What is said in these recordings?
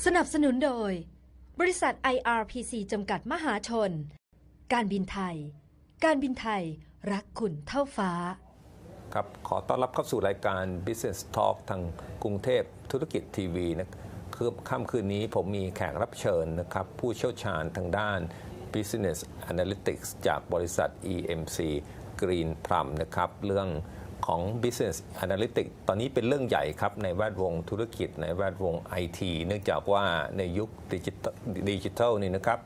สนับสนุนโดยบริษัท IRPC จำกัดมหาชนการบินไทยรักคุณเท่าฟ้าครับขอต้อนรับเข้าสู่รายการ Business Talk ทางกรุงเทพธุรกิจทีวีนะคือค่ำคืนนี้ผมมีแขกรับเชิญนะครับผู้เชี่ยวชาญทางด้าน Business Analytics จากบริษัท EMC Greenplum นะครับเรื่องของ Business Analytics ตอนนี้เป็นเรื่องใหญ่ครับในแวดวงธุรกิจในแวดวง IT เนื่องจากว่าในยุคดิจิทัลนี่นะครับ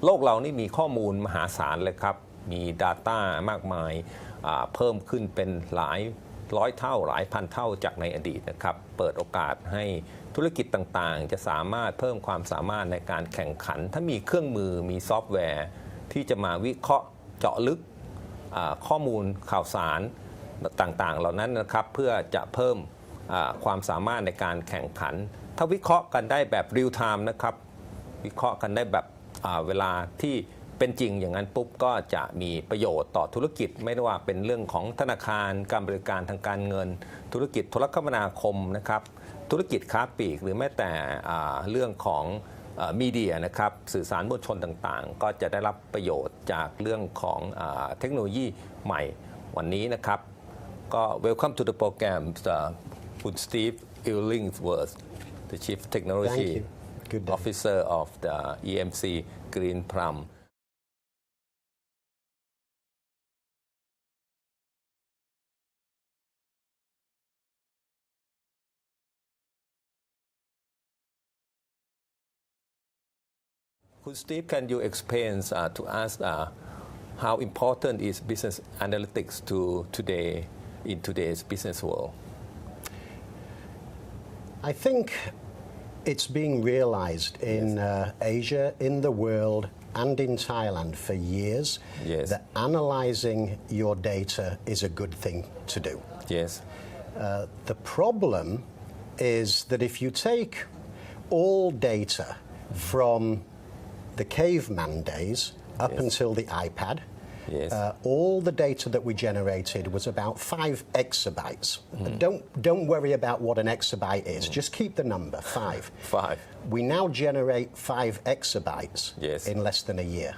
โลกเรานี่มีข้อมูลมหาศาลเลยครับมี Data มากมายเพิ่มขึ้นเป็นหลายร้อยเท่าหลายพันเท่าจากในอดีตนะครับเปิดโอกาสให้ธุรกิจต่างๆจะสามารถเพิ่มความสามารถในการแข่งขันถ้ามีเครื่องมือมีซอฟต์แวร์ที่จะมาวิเคราะห์เจาะลึกข้อมูลข่าวสารต่างๆเหล่านั้นนะครับเพื่อจะเพิ่มความสามารถในการแข่งขันถ้าวิเคราะห์กันได้แบบเรียลไทม์นะครับวิเคราะห์กันได้แบบเวลาที่เป็นจริงอย่างนั้นปุ๊บก็จะมีประโยชน์ต่อธุรกิจไม่ว่าเป็นเรื่องของธนาคารการบริการทางการเงินธุรกิจโทรคมนาคมนะครับธุรกิจค้าปลีกหรือแม้แต่เรื่องของมีเดียนะครับสื่อสารมวลชนต่างๆก็จะได้รับประโยชน์จากเรื่องของเทคโนโลยีใหม่วันนี้นะครับก็ Welcome to the program คุณ Steve Illingworth the Chief Technology Officer of the EMC Greenplum Steve, can you explain to us how important is business analytics to today in today's business world? I think it's being realized in Asia, in the world, and in Thailand for years that analyzing your data is a good thing to do. Yes. The problem is that if you take all data from the caveman days up until the iPad, all the data that we generated was about 5 exabytes. Don't worry about what an exabyte is. Just keep the number, 5. 5. We now generate 5 exabytes in less than a year.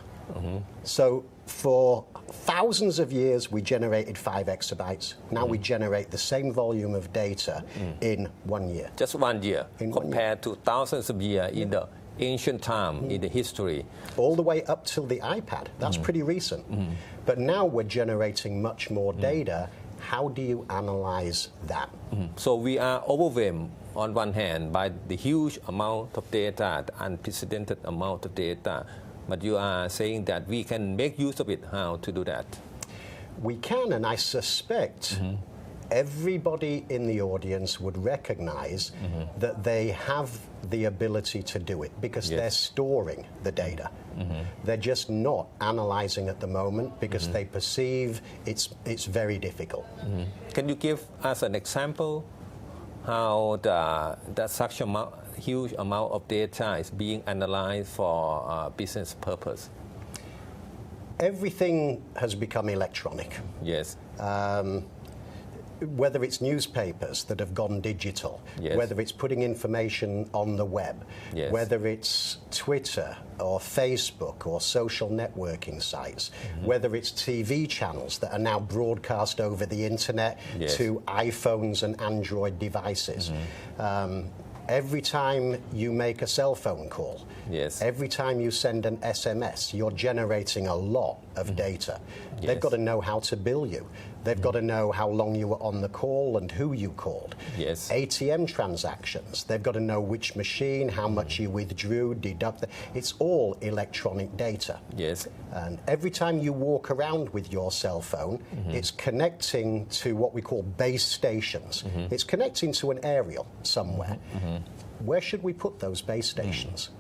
So for thousands of years, we generated 5 exabytes. Now we generate the same volume of data in 1 year. Just 1 year, compared to thousands of years in the ancient time, in the history. All the way up till the iPad. That's pretty recent. But now we're generating much more data. How do you analyze that? So we are overwhelmed on one hand by the huge amount of data, the unprecedented amount of data. But you are saying that we can make use of it. How to do that? We can, and I suspect everybody in the audience would recognize that they have the ability to do it because they're storing the data. They're just not analyzing at the moment because they perceive it's very difficult. Can you give us an example how that such a huge amount of data is being analyzed for business purpose? Everything has become electronic. Yes. Whether it's newspapers that have gone digital, whether it's putting information on the web, whether it's Twitter or Facebook or social networking sites, whether it's TV channels that are now broadcast over the internet to iPhones and Android devices. Every time you make a cell phone call, every time you send an SMS, you're generating a lot of data. They've got to know how to bill you. They've got to know how long you were on the call and who you called. ATM transactions, they've got to know which machine, how much you withdrew, deducted. It's all electronic data. And every time you walk around with your cell phone, it's connecting to what we call base stations. It's connecting to an aerial somewhere. Where should we put those base stations?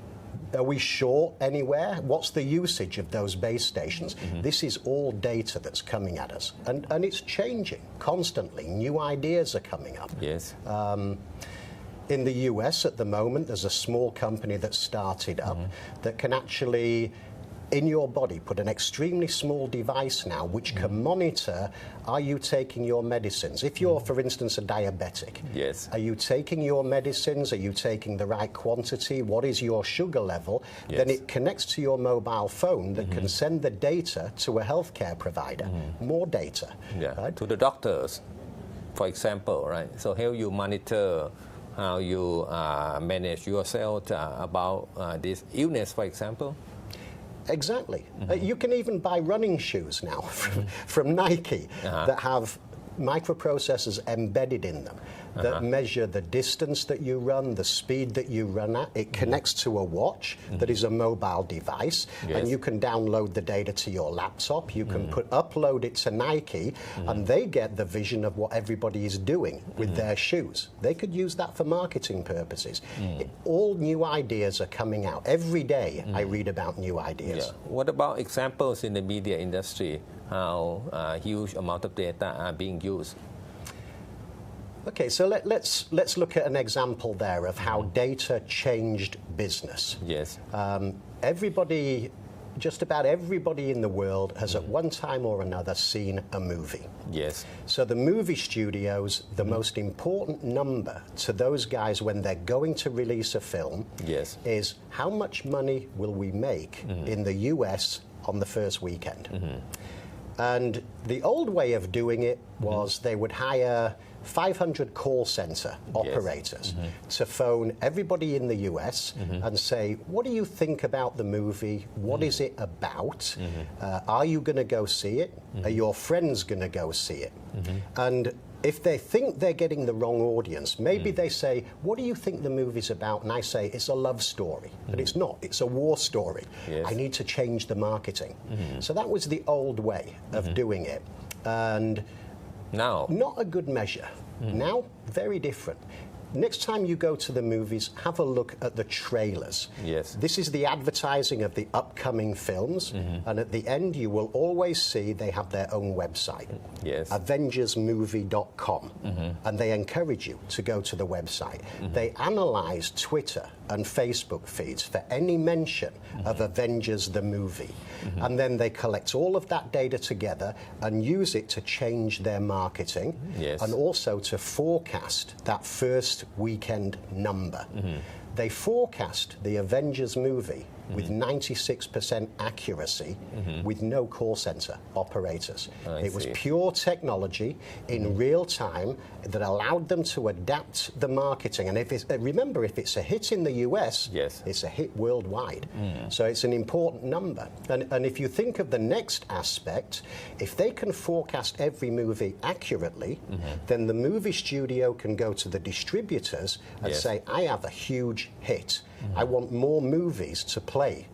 Are we sure anywhere? What's the usage of those base stations? This is all data that's coming at us. And it's changing constantly. New ideas are coming up. In the US at the moment, there's a small company that started up that can actually in your body, put an extremely small device now which can monitor, are you taking your medicines? If you're, for instance, a diabetic, yes. Are you taking your medicines? Are you taking the right quantity? What is your sugar level? Yes. Then it connects to your mobile phone that can send the data to a healthcare provider. More data. Yeah. Right? To the doctors, for example, right? So help you monitor how you manage yourself about this illness, for example. Exactly. You can even buy running shoes now from Nike that have microprocessors embedded in them that measure the distance that you run, the speed that you run at. It connects to a watch that is a mobile device, and you can download the data to your laptop. You can upload it to Nike, and they get the vision of what everybody is doing with their shoes. They could use that for marketing purposes. All new ideas are coming out. Every day I read about new ideas. Yeah. What about examples in the media industry? How huge amount of data are being used? Okay, so let's look at an example there of how data changed business. Yes. Just about everybody in the world has at one time or another seen a movie. Yes. So the movie studios, the most important number to those guys when they're going to release a film is how much money will we make in the US on the first weekend. And the old way of doing it was they would hire 500 call center operators to phone everybody in the US and say, what do you think about the movie? What is it about? Are you going to go see it? Are your friends going to go see it? And if they think they're getting the wrong audience, maybe they say, what do you think the movie's about? And I say, it's a love story. But it's not. It's a war story. Yes. I need to change the marketing. So that was the old way of doing it. And now, not a good measure. Now, very different. Next time you go to the movies, have a look at the trailers. Yes. This is the advertising of the upcoming films, and at the end you will always see they have their own website. Yes. AvengersMovie.com, and they encourage you to go to the website. They analyze Twitter and Facebook feeds for any mention of Avengers the movie, and then they collect all of that data together and use it to change their marketing and also to forecast that first weekend number. They forecast the Avengers movie with 96% accuracy with no call center operators. It was pure technology in real time that allowed them to adapt the marketing. And remember, if it's a hit in the US, it's a hit worldwide. So it's an important number. And if you think of the next aspect, if they can forecast every movie accurately, then the movie studio can go to the distributors and say, I have a huge hit. I want more movies to play.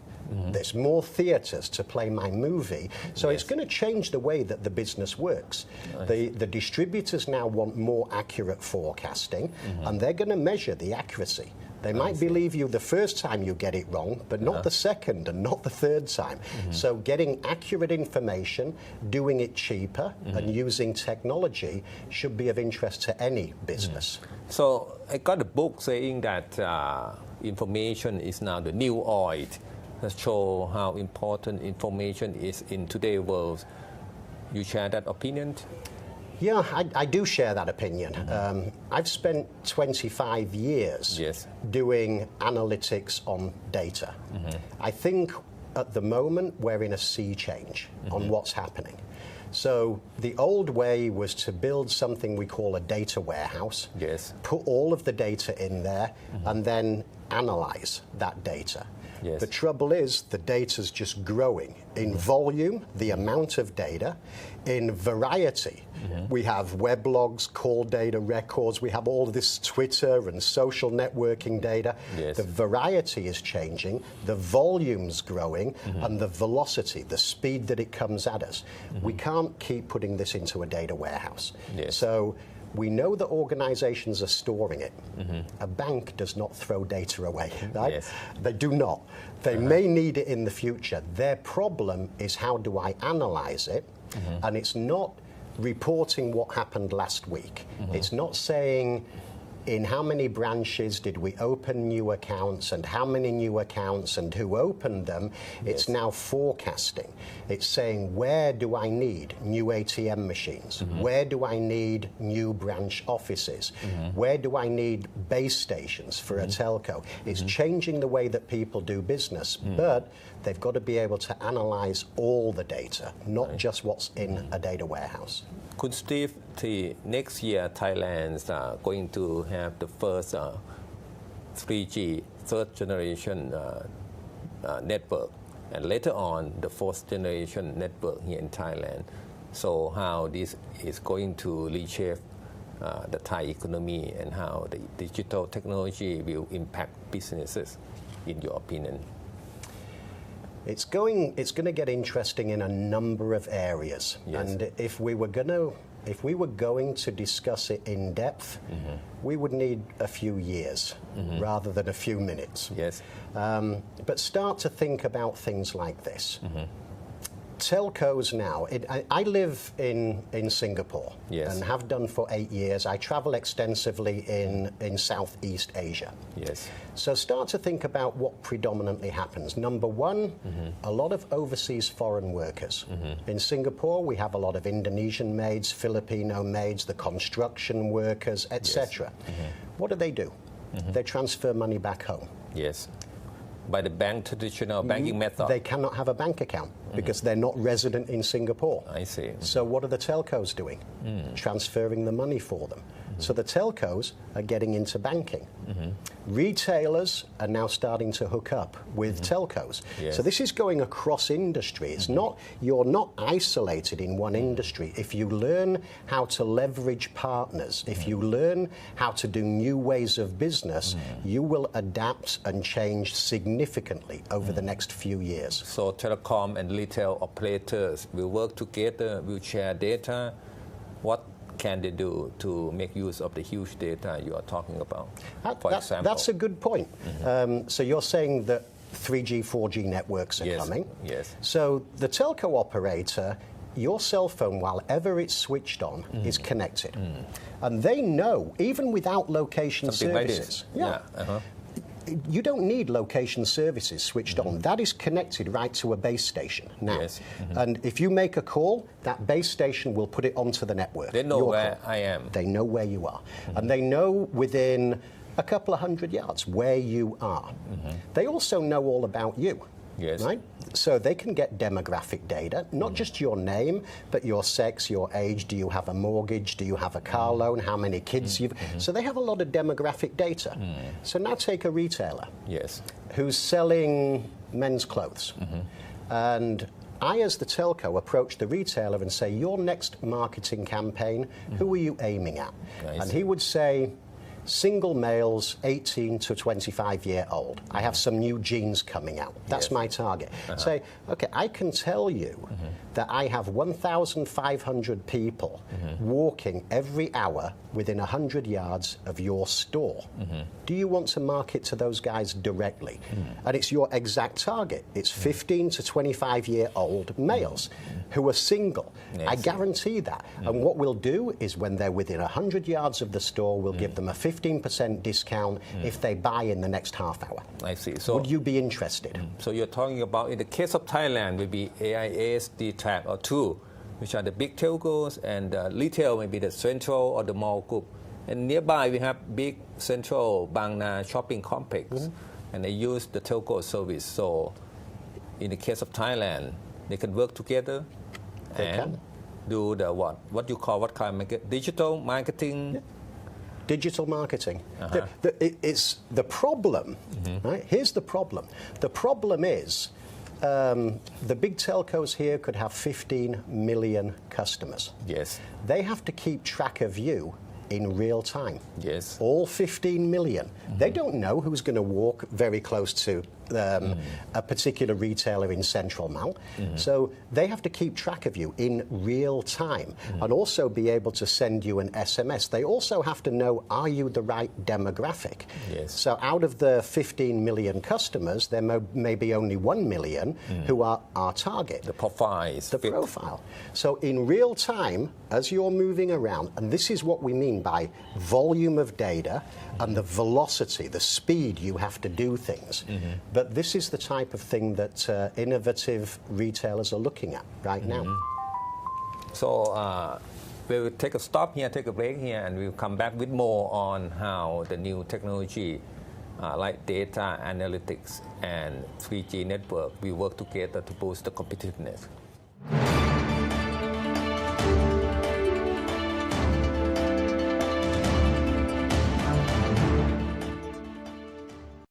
There's more theatres to play my movie. So it's going to change the way that the business works. The distributors now want more accurate forecasting, and they're going to measure the accuracy. They might believe you the first time you get it wrong, but not the second and not the third time. So getting accurate information, doing it cheaper, and using technology should be of interest to any business. So I got a book saying that information is now the new oil. That show how important information is in today's world. You share that opinion? Yeah, I do share that opinion. I've spent 25 years doing analytics on data. I think at the moment we're in a sea change on what's happening. So the old way was to build something we call a data warehouse, put all of the data in there, and then analyze that data. The trouble is the data's just growing in volume, the amount of data, in variety. We have weblogs, call data records, we have all of this Twitter and social networking data. The variety is changing, the volume's growing, and the velocity, the speed that it comes at us. We can't keep putting this into a data warehouse. So we know that organizations are storing it. A bank does not throw data away, right? They do not. They may need it in the future. Their problem is how do I analyze it? And it's not reporting what happened last week. It's not saying in how many branches did we open new accounts and how many new accounts and who opened them. It's now forecasting. It's saying, where do I need new ATM machines? Where do I need new branch offices? Where do I need base stations for a telco? It's changing the way that people do business, but they've got to be able to analyze all the data, not just what's in a data warehouse. Could Steve, next year Thailand is going to have the first 3G third generation network, and later on the fourth generation network here in Thailand. So how this is going to reshape the Thai economy and how the digital technology will impact businesses, in your opinion? It's going to get interesting in a number of areas, and if we were going to discuss it in depth, we would need a few years rather than a few minutes. Yes. But start to think about things like this. Telcos now, I live in Singapore and have done for 8 years. I travel extensively in Southeast Asia. Yes. So start to think about what predominantly happens. Number one, a lot of overseas foreign workers. In Singapore, we have a lot of Indonesian maids, Filipino maids, the construction workers, etc. What do? They transfer money back home. Yes. By the traditional banking method. They cannot have a bank account because they're not resident in Singapore. I see. So what are the telcos doing? Transferring the money for them. So the telcos are getting into banking. Retailers are now starting to hook up with telcos. Yes. So this is going across industry. It's not, you're not isolated in one industry. If you learn how to leverage partners, if you learn how to do new ways of business, you will adapt and change significantly over the next few years. So telecom and retail operators will work together, will share data. What can they do to make use of the huge data you are talking about, for example? That's a good point. So you're saying that 3G, 4G networks are coming. Yes. So the telco operator, your cell phone, while ever it's switched on, is connected. And they know, even without location services. You don't need location services switched on. That is connected right to a base station now. Yes. And if you make a call, that base station will put it onto the network. They know where I am. They know where you are. And they know within a couple of 100 yards where you are. They also know all about you. Yes. Right? So they can get demographic data, not just your name, but your sex, your age. Do you have a mortgage? Do you have a car loan? How many kids you've... So they have a lot of demographic data. So now take a retailer who's selling men's clothes. And I, as the telco, approach the retailer and say, your next marketing campaign, who are you aiming at? And he would say, single males 18 to 25 year old. I have some new jeans coming out. That's my target. Say, okay, I can tell you that I have 1,500 people walking every hour within 100 yards of your store. Do you want to market to those guys directly? And it's your exact target. It's 15 to 25 year old males who are single. I guarantee that. And what we'll do is when they're within 100 yards of the store, we'll give them a 15% discount if they buy in the next half hour. I see. So would you be interested? So you're talking about, in the case of Thailand, will be AIS, DTAC, or TRU, which are the big telcos, and retail may be the Central or the mall group. And nearby we have big Central Bang Na shopping complex, and they use the telco service. So in the case of Thailand, they can work together and do the what you call, what kind of market? Digital marketing? Digital marketing. It's the problem, right? Here's the problem. The problem is the big telcos here could have 15 million customers. Yes. They have to keep track of you in real time. Yes. All 15 million. They don't know who's going to walk very close to a particular retailer in Central Mall. So they have to keep track of you in real time and also be able to send you an SMS. They also have to know, are you the right demographic? Yes. So out of the 15 million customers, there may be only 1 million who are our target. The profiles. The profile. So in real time, as you're moving around, and this is what we mean by volume of data and the velocity, the speed you have to do things. But this is the type of thing that innovative retailers are looking at right now. So we'll take a stop here, take a break here, and we'll come back with more on how the new technology like data analytics and 3G network will work together to boost the competitiveness.